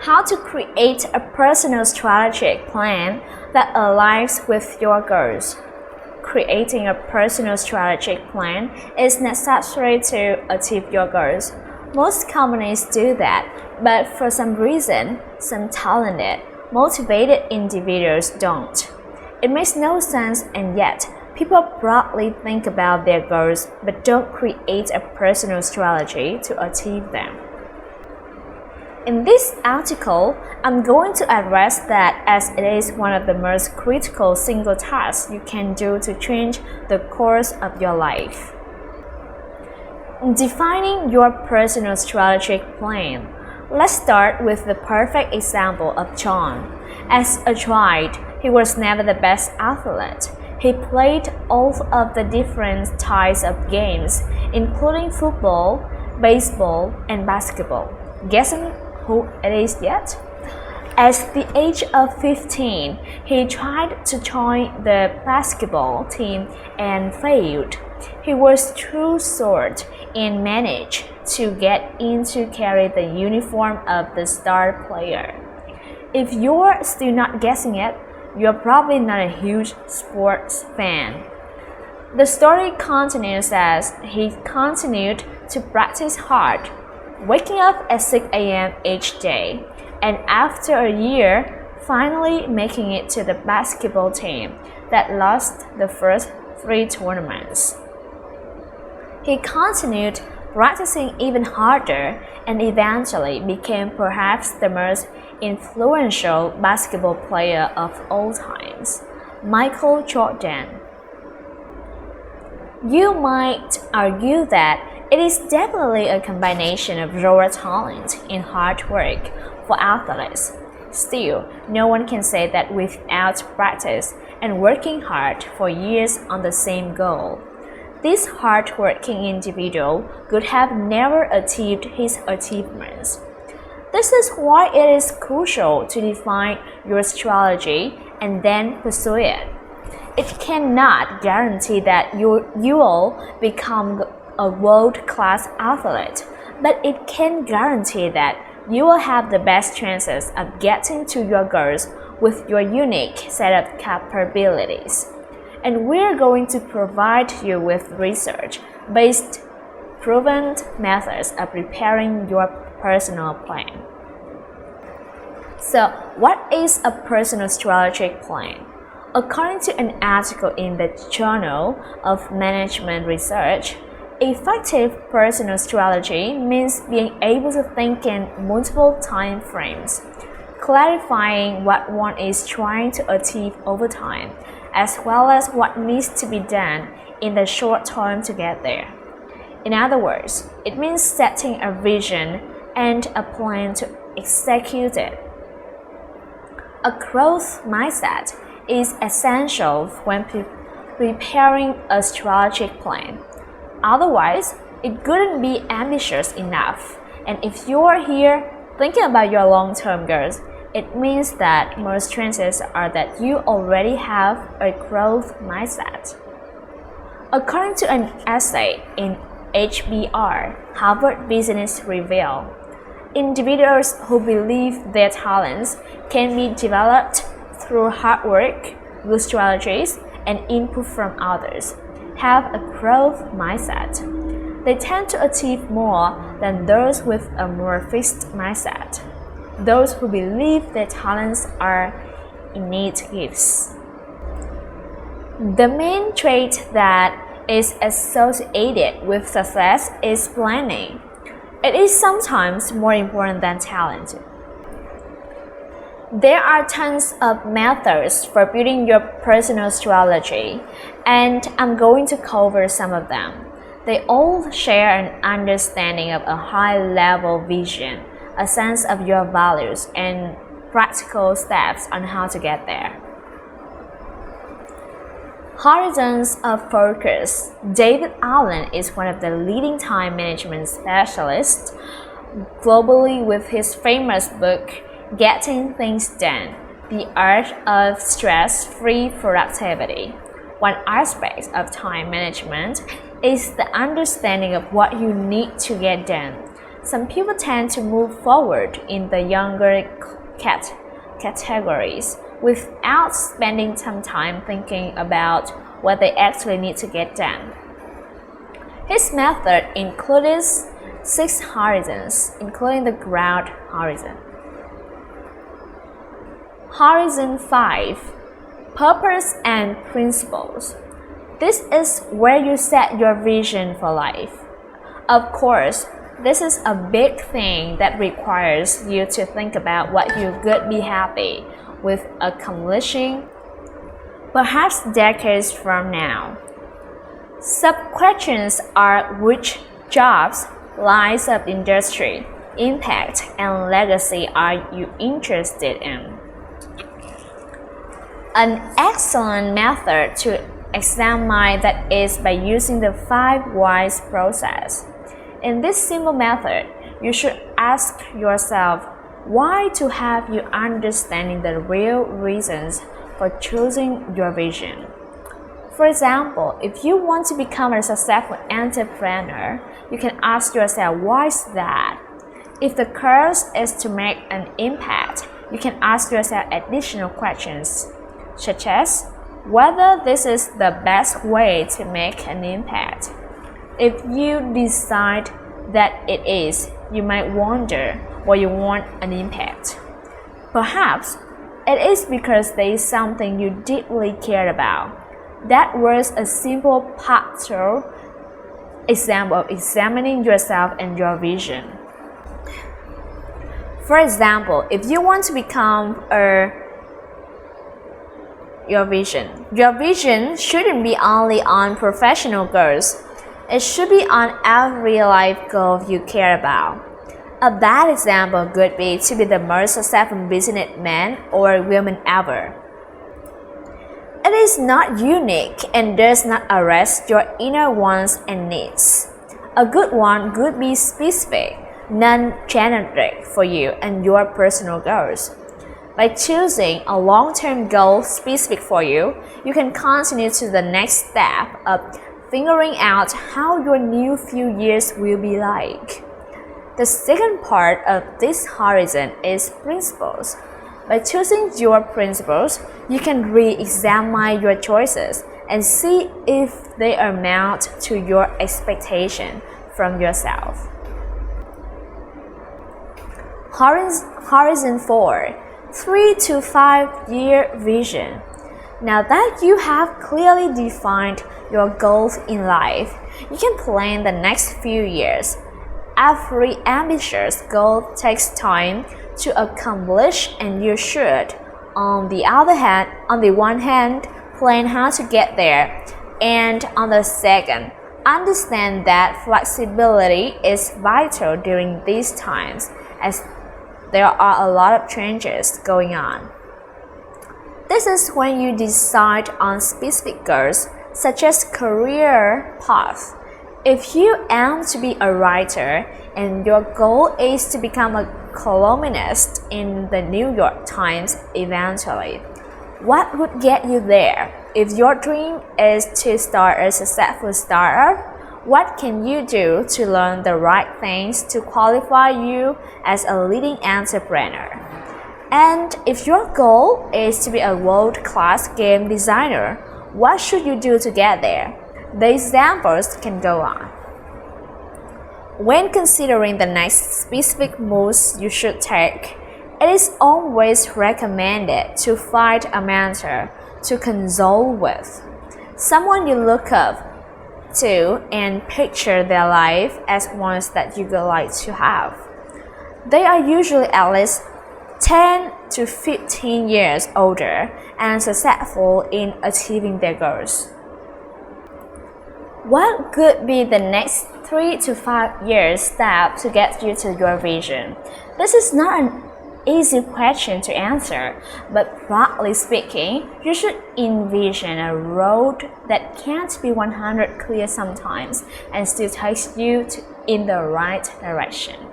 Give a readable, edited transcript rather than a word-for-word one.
How to create a personal strategic plan that aligns with your goals. Creating a personal strategic plan is necessary to achieve your goals. Most companies do that, but for some reason, some talented, motivated individuals don't. It makes no sense, and yet people broadly think about their goals but don't create a personal strategy to achieve them. In this article, I'm going to address that as it is one of the most critical single tasks you can do to change the course of your life. Defining your personal strategic plan. Let's start with the perfect example of John. As a child, he was never the best athlete. He played all of the different types of games, including football, baseball, and basketball. Guessing who it is yet? At the age of 15, he tried to join the basketball team and failed. He was too short and managed to get in to carry the uniform of the star player. If you're still not guessing it, you're probably not a huge sports fan. The story continues as he continued to practice hard, waking up at 6 a.m. each day, and after a year, finally making it to the basketball team that lost the first 3 tournaments. He continued practicing even harder and eventually became perhaps the most influential basketball player of all times, Michael Jordan. You might argue that it is definitely a combination of raw talent and hard work for athletes. Still, no one can say that without practice and working hard for years on the same goal. This hard-working individual could have never achieved his achievements. This is why it is crucial to define your strategy and then pursue it. It cannot guarantee that you will become a world-class athlete, but it can guarantee that you will have the best chances of getting to your goals with your unique set of capabilities. And we're going to provide you with research-based, proven methods of preparing your personal plan. So, what is a personal strategic plan? According to an article in the Journal of Management Research, effective personal strategy means being able to think in multiple time frames, clarifying what one is trying to achieve over time, as well as what needs to be done in the short term to get there. In other words, it means setting a vision and a plan to execute it. A growth mindset is essential when preparing a strategic plan. Otherwise, it couldn't be ambitious enough. And if you're here thinking about your long-term goals, it means that most chances are that you already have a growth mindset. According to an essay in HBR, Harvard Business Review, individuals who believe their talents can be developed through hard work, good strategies, and input from others have a growth mindset. They tend to achieve more than those with a more fixed mindset. Those who believe their talents are innate gifts. The main trait that is associated with success is planning. It is sometimes more important than talent. There are tons of methods for building your personal strategy, and I'm going to cover some of them. They all share an understanding of a high-level vision, a sense of your values, and practical steps on how to get there. Horizons of focus. David Allen is one of the leading time management specialists globally with his famous book, Getting Things Done: The Art of Stress-Free Productivity. One aspect of time management is the understanding of what you need to get done. Some people tend to move forward in the younger categories without spending some time thinking about what they actually need to get done. His method includes 6 horizons, including the ground horizon. Horizon 5. Purpose and principles. This is where you set your vision for life. Of course, this is a big thing that requires you to think about what you could be happy with accomplishing, perhaps decades from now. Sub-questions are which jobs, lines of industry, impact, and legacy are you interested in? An excellent method to examine that is by using the 5 whys process. In this simple method, you should ask yourself why to have you understanding the real reasons for choosing your vision. For example, if you want to become a successful entrepreneur, you can ask yourself why is that? If the cause is to make an impact, you can ask yourself additional questions, such as whether this is the best way to make an impact. If you decide that it is, you might wonder why you want an impact. Perhaps it is because there is something you deeply care about. That was a simple practical example of examining yourself and your vision. For example, if you want to become your vision shouldn't be only on professional goals. It should be on every life goal you care about. A bad example could be to be the most successful businessman or woman ever. It is not unique and does not arrest your inner wants and needs. A good one could be specific, non-generic for you and your personal goals. By choosing a long-term goal specific for you, you can continue to the next step of figuring out how your new few years will be like. The second part of this horizon is principles. By choosing your principles, you can re-examine your choices and see if they amount to your expectation from yourself. Horizon 4. 3 to 5 year vision. Now that you have clearly defined your goals in life, you can plan the next few years. Every ambitious goal takes time to accomplish, and you should, on the one hand, plan how to get there, and on the second, understand that flexibility is vital during these times, as there are a lot of changes going on. This is when you decide on specific goals, such as career path. If you aim to be a writer and your goal is to become a columnist in the New York Times eventually, what would get you there? If your dream is to start a successful startup, what can you do to learn the right things to qualify you as a leading entrepreneur? And if your goal is to be a world-class game designer, what should you do to get there? The examples can go on. When considering the next specific moves you should take, it is always recommended to find a mentor to consult with, someone you look up to and picture their life as ones that you would like to have. They are usually at least 10 to 15 years older and successful in achieving their goals. What could be the next 3 to 5 years step to get you to your vision? This is not an easy question to answer, but broadly speaking, you should envision a road that can't be 100 clear sometimes and still takes you in the right direction.